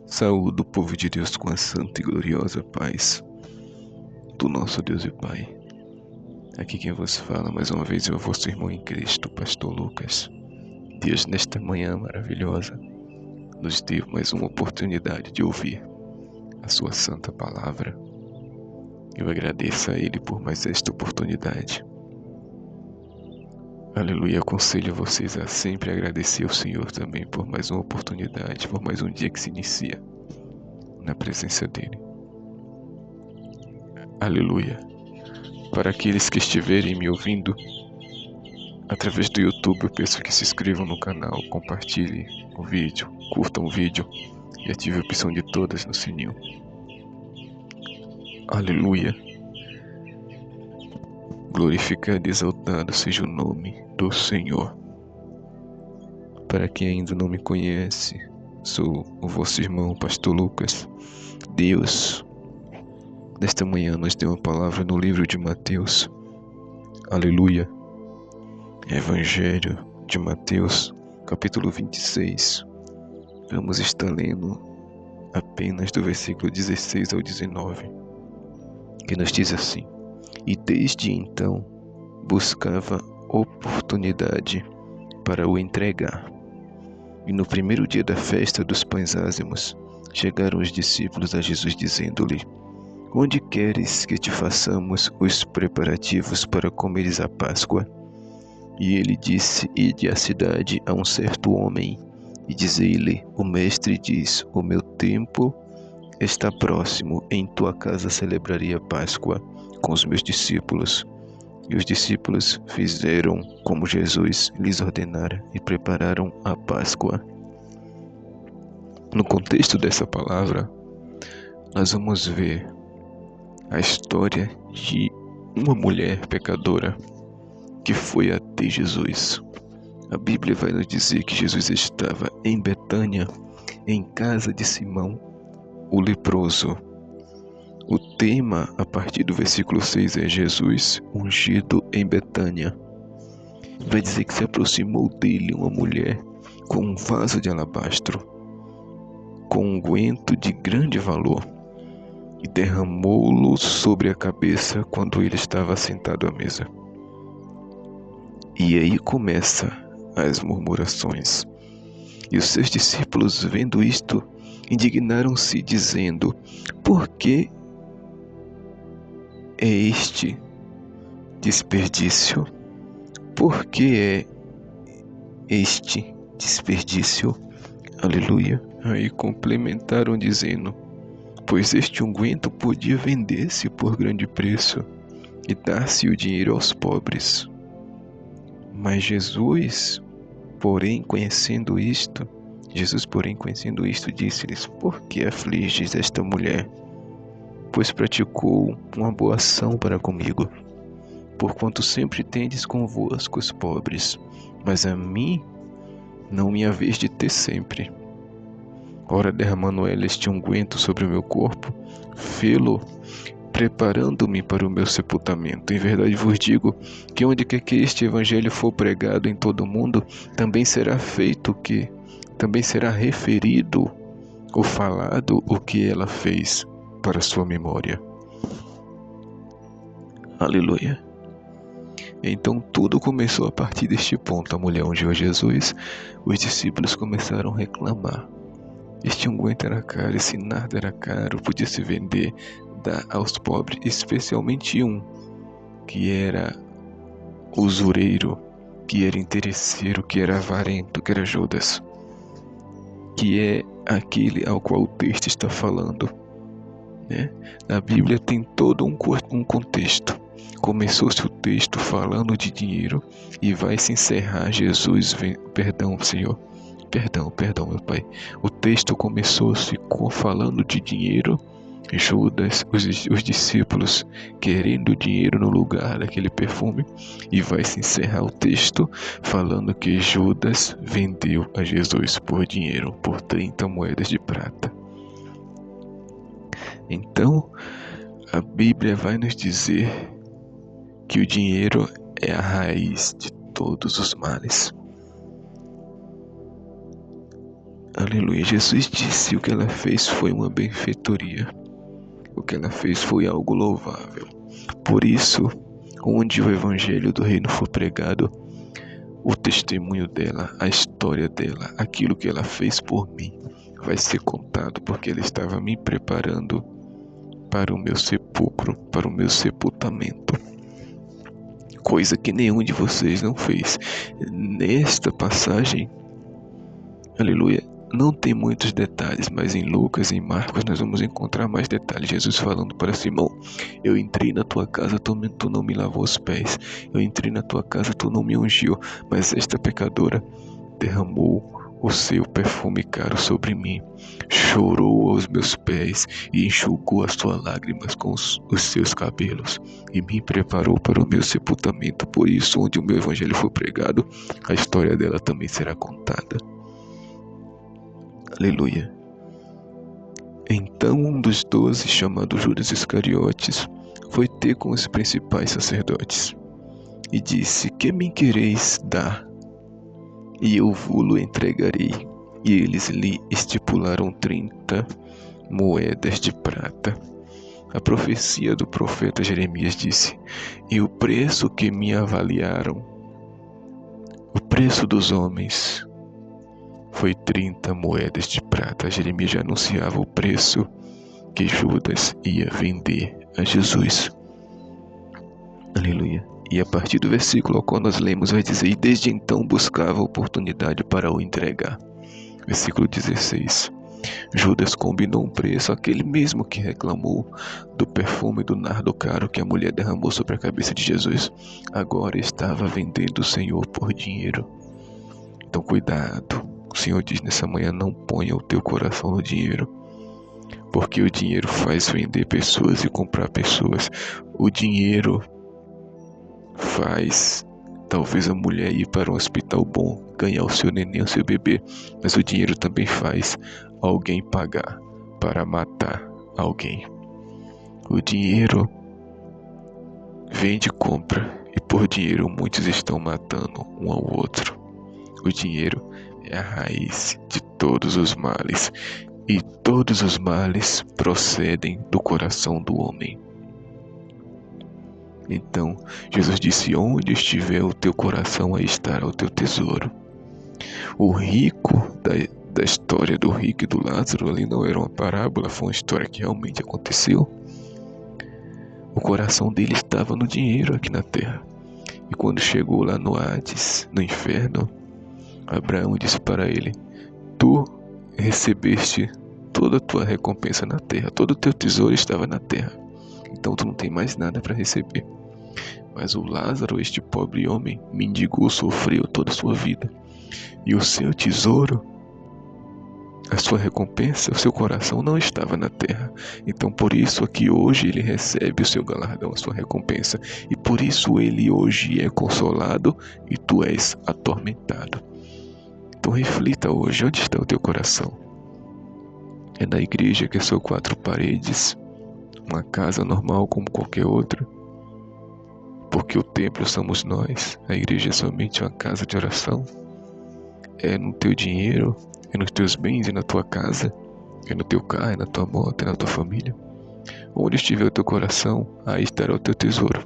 Saúde o povo de Deus com a santa e gloriosa paz do nosso Deus e Pai. Aqui quem vos fala mais uma vez é o vosso irmão em Cristo, Pastor Lucas. Deus, nesta manhã maravilhosa, nos deu mais uma oportunidade de ouvir a sua santa palavra. Eu agradeço a Ele por mais esta oportunidade. Aleluia, aconselho vocês a sempre agradecer ao Senhor também por mais uma oportunidade, por mais um dia que se inicia na presença dEle. Aleluia. Para aqueles que estiverem me ouvindo através do YouTube, eu peço que se inscrevam no canal, compartilhem o vídeo, curtam o vídeo e ativem a opção de todas no sininho. Aleluia. Glorificado e exaltado seja o nome do Senhor. Para quem ainda não me conhece, sou o vosso irmão, Pastor Lucas. Deus, nesta manhã, nos deu uma palavra no livro de Mateus. Aleluia. Evangelho de Mateus, capítulo 26. Vamos estar lendo apenas do versículo 16 ao 19, que nos diz assim: E desde então buscava oportunidade para o entregar. E no primeiro dia da festa dos pães ázimos, chegaram os discípulos a Jesus dizendo-lhe: Onde queres que te façamos os preparativos para comeres a Páscoa? E ele disse: Ide à cidade a um certo homem, e dizei-lhe: O mestre diz: O meu tempo está próximo, em tua casa celebrarei a Páscoa com os meus discípulos. E os discípulos fizeram como Jesus lhes ordenara e prepararam a Páscoa. No contexto dessa palavra, nós vamos ver a história de uma mulher pecadora que foi até Jesus. A Bíblia vai nos dizer que Jesus estava em Betânia, em casa de Simão, o leproso. O tema, a partir do versículo 6, é Jesus ungido em Betânia. Vai dizer que se aproximou dele uma mulher com um vaso de alabastro, com um unguento de grande valor, e derramou-lo sobre a cabeça quando ele estava sentado à mesa. E aí começa as murmurações. E os seus discípulos, vendo isto, indignaram-se, dizendo: Por que é este desperdício? Por que é este desperdício? Aleluia. Aí complementaram dizendo: Pois este unguento podia vender-se por grande preço e dar-se o dinheiro aos pobres. Mas Jesus, porém, conhecendo isto, disse-lhes: Por que afliges esta mulher? Pois praticou uma boa ação para comigo. Porquanto sempre tendes convosco os pobres, mas a mim não me haveis de ter sempre. Ora, derramando ela este unguento sobre o meu corpo, fê-lo preparando-me para o meu sepultamento. Em verdade vos digo que onde quer que este evangelho for pregado em todo o mundo, também será referido ou falado o que ela fez para sua memória. Aleluia. Então tudo começou a partir deste ponto. A mulher ungiu a Jesus, os discípulos começaram a reclamar. Este unguento era caro, esse nardo era caro, podia se vender, dar aos pobres, especialmente um que era usureiro, que era interesseiro, que era avarento, que era Judas, que é aquele ao qual o texto está falando, né? Na Bíblia tem todo um contexto. Começou-se o texto falando de dinheiro e vai se encerrar Jesus, perdão, Senhor, perdão, meu Pai. O texto começou-se falando de dinheiro, Judas, os discípulos querendo dinheiro no lugar daquele perfume, e vai se encerrar o texto falando que Judas vendeu a Jesus por dinheiro, por 30 moedas de prata. Então, a Bíblia vai nos dizer que o dinheiro é a raiz de todos os males. Aleluia. Jesus disse: o que ela fez foi uma benfeitoria. O que ela fez foi algo louvável. Por isso, onde o evangelho do reino for pregado, o testemunho dela, a história dela, aquilo que ela fez por mim, vai ser contado, porque ela estava me preparando para o meu sepulcro, para o meu sepultamento. Coisa que nenhum de vocês não fez. Nesta passagem, aleluia, não tem muitos detalhes, mas em Lucas e em Marcos nós vamos encontrar mais detalhes. Jesus falando para Simão: eu entrei na tua casa, tu não me lavou os pés. Eu entrei na tua casa, tu não me ungiu. Mas esta pecadora derramou o seu perfume caro sobre mim, chorou aos meus pés e enxugou as suas lágrimas com os seus cabelos e me preparou para o meu sepultamento. Por isso, onde o meu evangelho for pregado, a história dela também será contada. Aleluia. Então um dos 12, chamado Judas Iscariotes, foi ter com os principais sacerdotes e disse: que me quereis dar? E eu vou-lo entregarei. E eles lhe estipularam 30 moedas de prata. A profecia do profeta Jeremias disse: e o preço que me avaliaram, o preço dos homens, foi 30 moedas de prata. Jeremias já anunciava o preço que Judas ia vender a Jesus. Aleluia. E a partir do versículo ao qual nós lemos vai dizer: e desde então buscava oportunidade para o entregar. Versículo 16. Judas combinou um preço, aquele mesmo que reclamou do perfume do nardo caro que a mulher derramou sobre a cabeça de Jesus. Agora estava vendendo o Senhor por dinheiro. Então cuidado. O Senhor diz nessa manhã: não ponha o teu coração no dinheiro, porque o dinheiro faz vender pessoas e comprar pessoas. O dinheiro faz talvez a mulher ir para um hospital bom, ganhar o seu neném, o seu bebê, mas o dinheiro também faz alguém pagar para matar alguém. O dinheiro vende e compra, e por dinheiro muitos estão matando um ao outro. O dinheiro é a raiz de todos os males, e todos os males procedem do coração do homem. Então, Jesus disse: onde estiver o teu coração, aí estará o teu tesouro. O rico, da história do rico e do Lázaro, ali não era uma parábola, foi uma história que realmente aconteceu. O coração dele estava no dinheiro aqui na terra. E quando chegou lá no Hades, no inferno, Abraão disse para ele: tu recebeste toda a tua recompensa na terra, todo o teu tesouro estava na terra, então tu não tem mais nada para receber. Mas o Lázaro, este pobre homem, mendigou, sofreu toda a sua vida, e o seu tesouro, a sua recompensa, o seu coração não estava na terra. Então por isso aqui hoje ele recebe o seu galardão, a sua recompensa, e por isso ele hoje é consolado e tu és atormentado. Então reflita hoje: onde está o teu coração? É na igreja, que são 4 paredes, uma casa normal como qualquer outra? Porque o templo somos nós, a igreja é somente uma casa de oração? É no teu dinheiro, é nos teus bens, é na tua casa, é no teu carro, é na tua moto, é na tua família? Onde estiver o teu coração, aí estará o teu tesouro.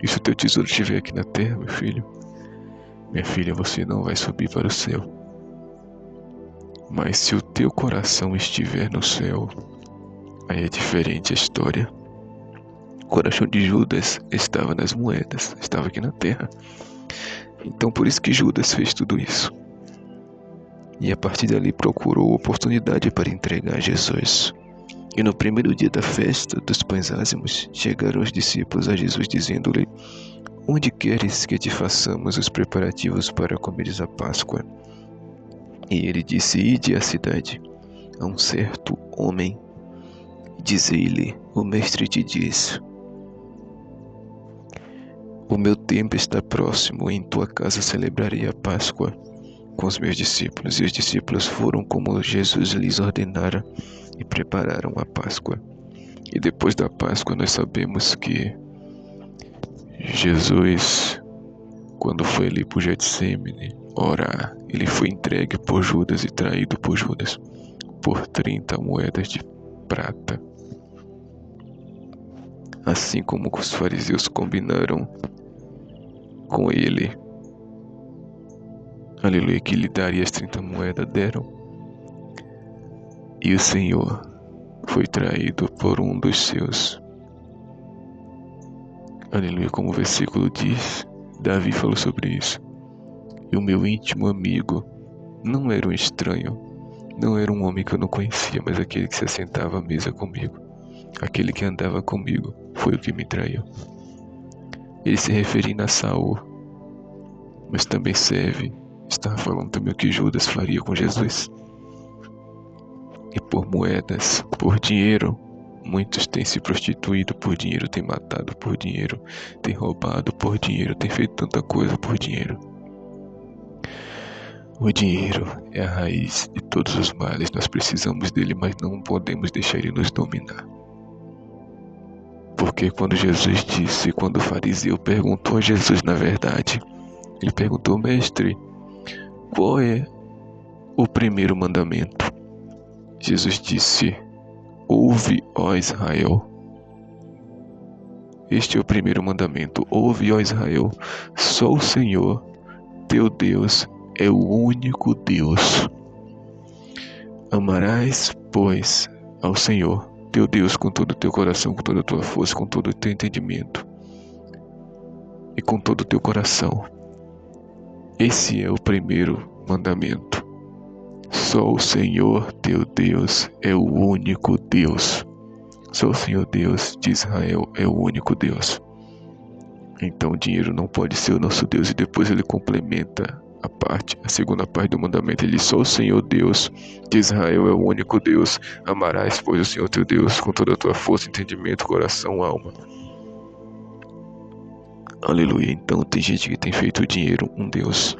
E se o teu tesouro estiver aqui na terra, meu filho, minha filha, você não vai subir para o céu. Mas se o teu coração estiver no céu, aí é diferente a história. O coração de Judas estava nas moedas, estava aqui na terra. Então por isso que Judas fez tudo isso. E a partir dali procurou oportunidade para entregar Jesus. E no primeiro dia da festa dos pães ázimos, chegaram os discípulos a Jesus dizendo-lhe: onde queres que te façamos os preparativos para comeres a Páscoa? E ele disse: ide à cidade, a um certo homem, dizei-lhe: o mestre te diz: o meu tempo está próximo, em tua casa celebrarei a Páscoa com os meus discípulos. E os discípulos foram como Jesus lhes ordenara e prepararam a Páscoa. E depois da Páscoa nós sabemos que Jesus, quando foi ali para o Getsemane orar ele foi entregue por Judas e traído por Judas por 30 moedas de prata. Assim como os fariseus combinaram com ele, aleluia, que lhe daria as 30 moedas, deram. E o Senhor foi traído por um dos seus. Aleluia, como o versículo diz, Davi falou sobre isso. E o meu íntimo amigo não era um estranho, não era um homem que eu não conhecia, mas aquele que se assentava à mesa comigo, aquele que andava comigo, foi o que me traiu. Ele se referindo a Saul, mas também estava falando também o que Judas faria com Jesus. E por moedas, por dinheiro, muitos têm se prostituído por dinheiro, têm matado por dinheiro, têm roubado por dinheiro, têm feito tanta coisa por dinheiro. O dinheiro é a raiz de todos os males. Nós precisamos dele, mas não podemos deixar ele nos dominar. Porque quando Jesus disse, quando o fariseu perguntou a Jesus, na verdade, ele perguntou: mestre, qual é o primeiro mandamento? Jesus disse: ouve, ó Israel. Este é o primeiro mandamento. Ouve, ó Israel, só o Senhor, teu Deus, é o único Deus. Amarás, pois, ao Senhor, teu Deus, com todo o teu coração, com toda a tua força, com todo o teu entendimento e com todo o teu coração. Esse é o primeiro mandamento. Só o Senhor, teu Deus, é o único Deus. Só o Senhor Deus de Israel é o único Deus. Então o dinheiro não pode ser o nosso Deus. E depois ele complementa a segunda parte do mandamento. Ele diz: só o Senhor Deus de Israel é o único Deus. Amarás, pois, o Senhor teu Deus com toda a tua força, entendimento, coração, alma. Aleluia. Então tem gente que tem feito o dinheiro um Deus.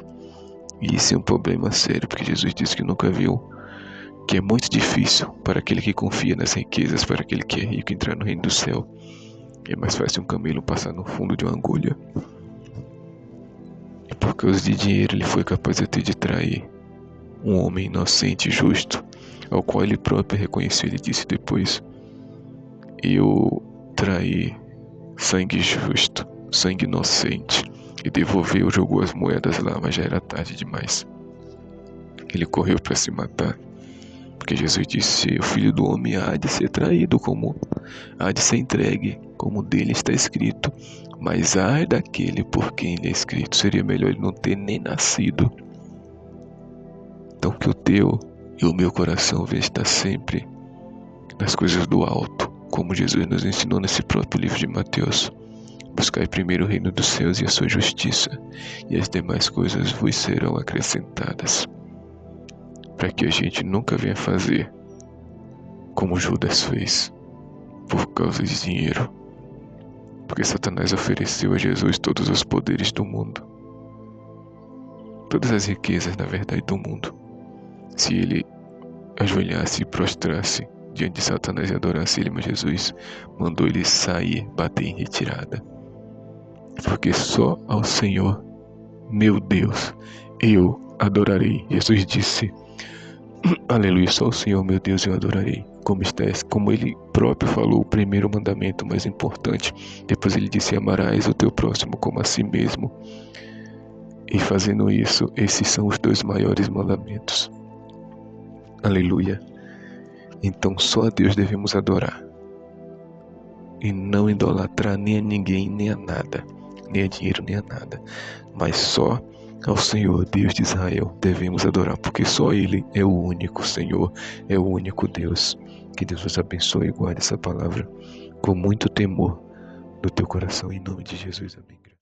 E isso é um problema sério, porque Jesus disse que nunca viu, que é muito difícil para aquele que confia nas riquezas, para aquele que é rico, entrar no reino do céu. É mais fácil um camelo passar no fundo de uma agulha. E por causa de dinheiro ele foi capaz até de trair um homem inocente e justo, ao qual ele próprio reconheceu. Ele disse depois: eu traí sangue justo, sangue inocente. E devolveu, jogou as moedas lá, mas já era tarde demais. Ele correu para se matar, porque Jesus disse: o filho do homem há de ser traído, como há de ser entregue, como dele está escrito. Mas ai daquele por quem ele é escrito. Seria melhor ele não ter nem nascido. Então que o teu e o meu coração venha estar sempre nas coisas do alto, como Jesus nos ensinou nesse próprio livro de Mateus. Buscai primeiro o reino dos céus e a sua justiça, e as demais coisas vos serão acrescentadas. Para que a gente nunca venha fazer como Judas fez, por causa de dinheiro. Porque Satanás ofereceu a Jesus todos os poderes do mundo, todas as riquezas, na verdade, do mundo. Se ele ajoelhasse e prostrasse diante de Satanás e adorasse ele, mas Jesus mandou ele sair, bater em retirada. Porque só ao Senhor, meu Deus, eu adorarei. Jesus disse: aleluia, só o Senhor, meu Deus, eu adorarei. Como ele próprio falou, o primeiro mandamento mais importante. Depois ele disse: amarás o teu próximo como a si mesmo. E fazendo isso, esses são os dois maiores mandamentos. Aleluia. Então só a Deus devemos adorar. E não idolatrar nem a ninguém, nem a nada. Nem a dinheiro, nem a nada. Mas só ao Senhor, Deus de Israel, devemos adorar. Porque só Ele é o único Senhor, é o único Deus. Que Deus vos abençoe e guarde essa palavra com muito temor no teu coração. Em nome de Jesus, amém.